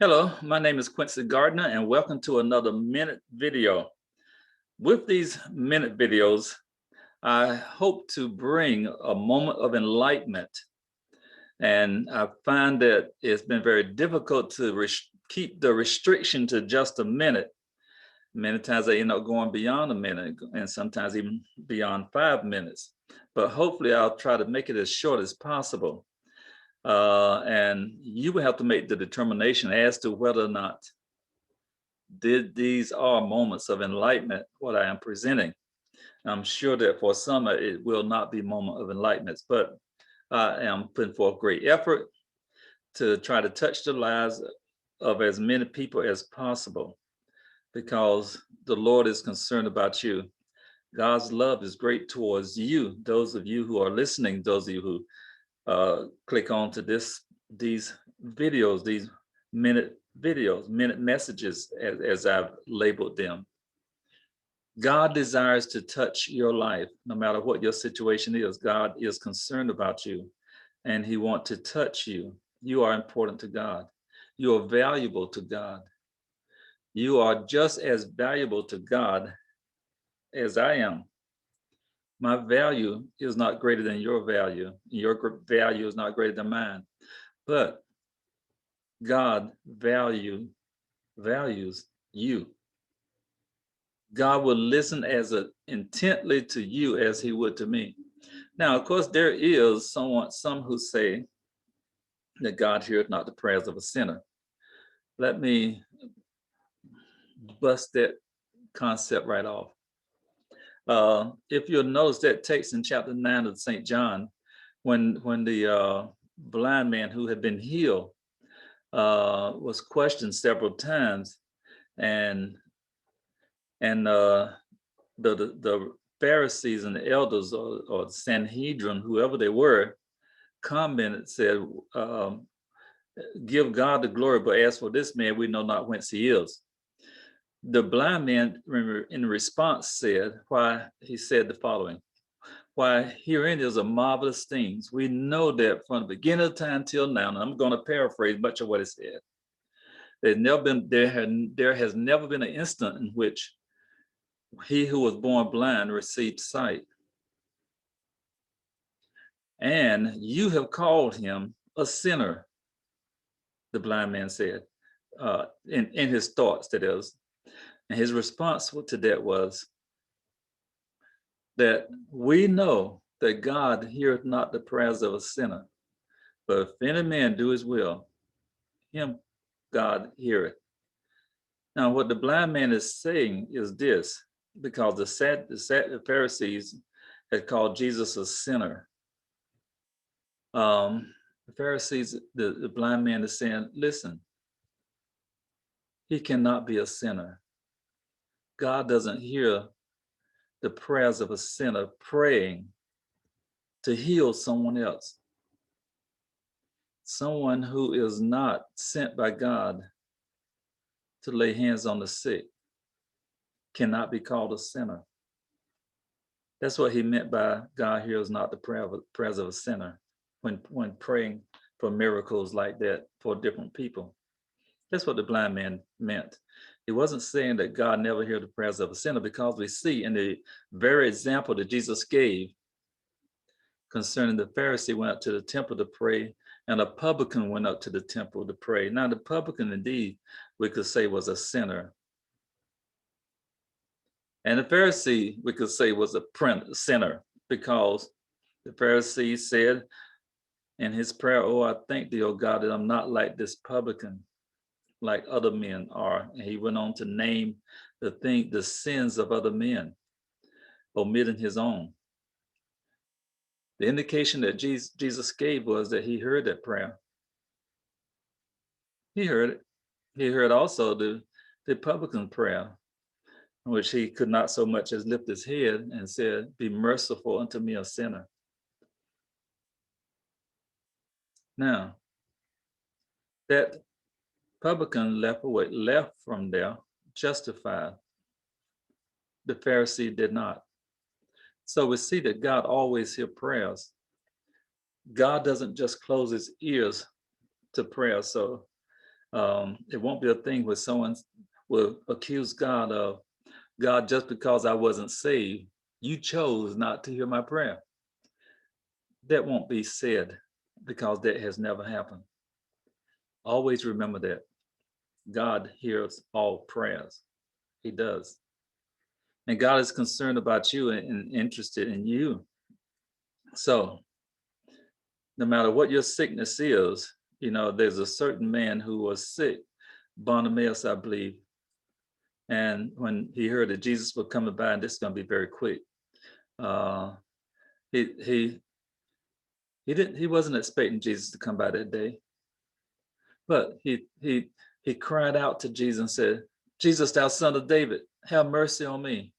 Hello, my name is Quency Gardner and welcome to another minute video. With these minute videos, I hope to bring a moment of enlightenment. And I find that it's been very difficult to keep the restriction to just a minute. Many times I end up going beyond a minute and sometimes even beyond 5 minutes. But hopefully I'll try to make it as short as possible. And you will have to make the determination as to whether or not these are moments of enlightenment, what I am presenting. I'm sure that for some it will not be moment of enlightenment, but I am putting forth great effort to try to touch the lives of as many people as possible because the Lord is concerned about you. God's love is great towards you, those of you who are listening, those of you who click on to these videos, these minute videos, minute messages, as I've labeled them. God desires to touch your life, no matter what your situation is. God is concerned about you and he wants to touch you. You are important to God. You are valuable to God. You are just as valuable to God as I am. My value is not greater than your value. Your value is not greater than mine. But God values you. God will listen as intently to you as he would to me. Now, of course, there is some who say that God heareth not the prayers of a sinner. Let me bust that concept right off. If you'll notice that text in chapter 9 of St. John, when the blind man who had been healed was questioned several times, and the Pharisees and the elders or the Sanhedrin, whoever they were, commented, said, give God the glory, but as for this man, we know not whence he is. The blind man, remember, in response said, he said the following, why, herein is a marvelous things. We know that from the beginning of time till now, and I'm going to paraphrase much of what it said. There has never been an instant in which he who was born blind received sight. And you have called him a sinner, the blind man said, in his thoughts, that is. And his response to that was that we know that God heareth not the prayers of a sinner, but if any man do his will, him God heareth. Now, what the blind man is saying is this, because the Pharisees had called Jesus a sinner. The Pharisees, the blind man is saying, listen, he cannot be a sinner. God doesn't hear the prayers of a sinner praying to heal someone else. Someone who is not sent by God to lay hands on the sick cannot be called a sinner. That's what he meant by God hears not the prayers of a sinner when praying for miracles like that for different people. That's what the blind man meant. He wasn't saying that God never hears the prayers of a sinner, because we see in the very example that Jesus gave concerning the Pharisee went up to the temple to pray, and a publican went up to the temple to pray. Now, the publican, indeed, we could say was a sinner. And the Pharisee, we could say, was a sinner, because the Pharisee said in his prayer, oh, I thank thee, oh God, that I'm not like this publican, like other men are. And he went on to name the sins of other men, omitting his own. The indication that Jesus gave was that he heard that prayer. He heard it. He heard also the publican prayer, in which he could not so much as lift his head and said, be merciful unto me, a sinner. Now, that publican left from there justified. The Pharisee did not. So we see that God always hears prayers. God doesn't just close his ears to prayer. So It won't be a thing where someone will accuse God of, God, just because I wasn't saved, you chose not to hear my prayer. That won't be said because that has never happened. Always remember that God hears all prayers. He does. And God is concerned about you and interested in you. So no matter what your sickness is, there's a certain man who was sick, Bartimaeus, I believe. And when he heard that Jesus was coming by, and this is going to be very quick, uh, he he wasn't expecting Jesus to come by that day, but he cried out to Jesus and said, "Jesus, thou son of David, have mercy on me."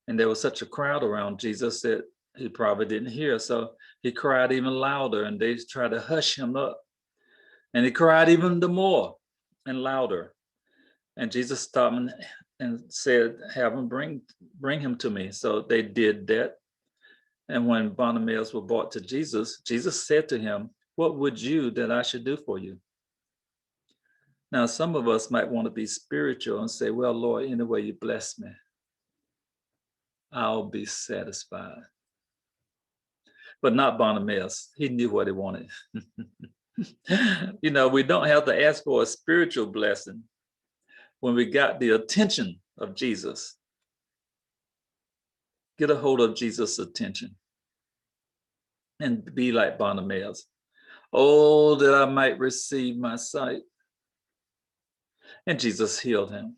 And there was such a crowd around Jesus that he probably didn't hear, so he cried even louder, and they tried to hush him up. And he cried even the more and louder. And Jesus stopped and said, "Have him bring him to me." So they did that. And when Bartimaeus was brought to Jesus, Jesus said to him, "What would you that I should do for you?" Now, some of us might want to be spiritual and say, "Well, Lord, any way you bless me, I'll be satisfied." But not Bartimaeus. He knew what he wanted. We don't have to ask for a spiritual blessing when we got the attention of Jesus. Get a hold of Jesus' attention and be like Bartimaeus. "Oh, that I might receive my sight." And Jesus healed him.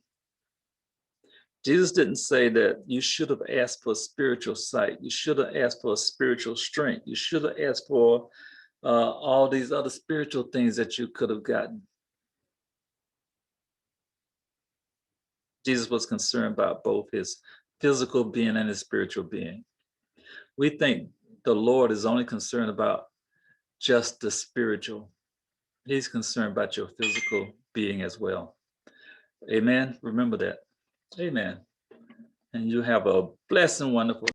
Jesus didn't say that you should have asked for spiritual sight. You should have asked for spiritual strength. You should have asked for all these other spiritual things that you could have gotten. Jesus was concerned about both his physical being and his spiritual being. We think the Lord is only concerned about just the spiritual. He's concerned about your physical being as well. Amen. Remember that. Amen. And you have a blessed and wonderful